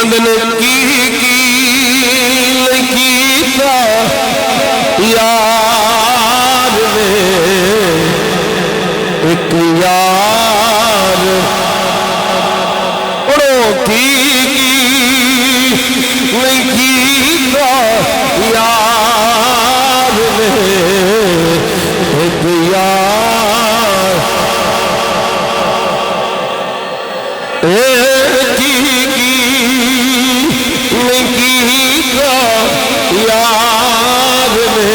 لگن کیتا یار نے ایک یار اڑو کیتا یار نے ایک یار یار نے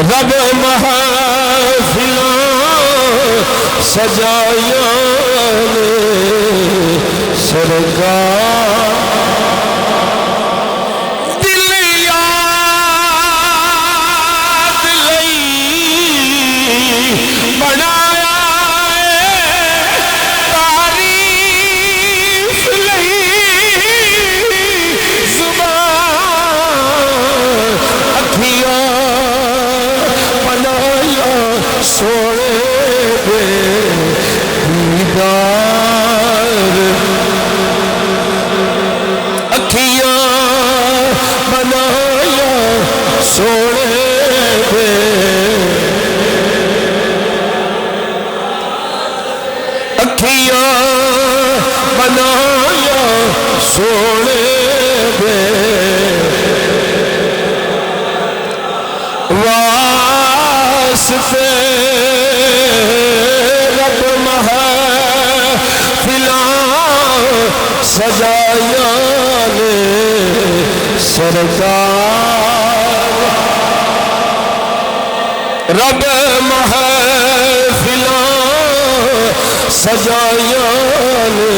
رب محفلاں سجایا نے سرکار دل یاد لئی بنایا تعریف لئی زبان اکھیاں بنایا سونے دے دیدار اکھیاں بنایا سونے دے اکھیاں بنایا سونے دے واسطے رب محفلاں سجایا نے سرکار رب محفلاں سجایا نے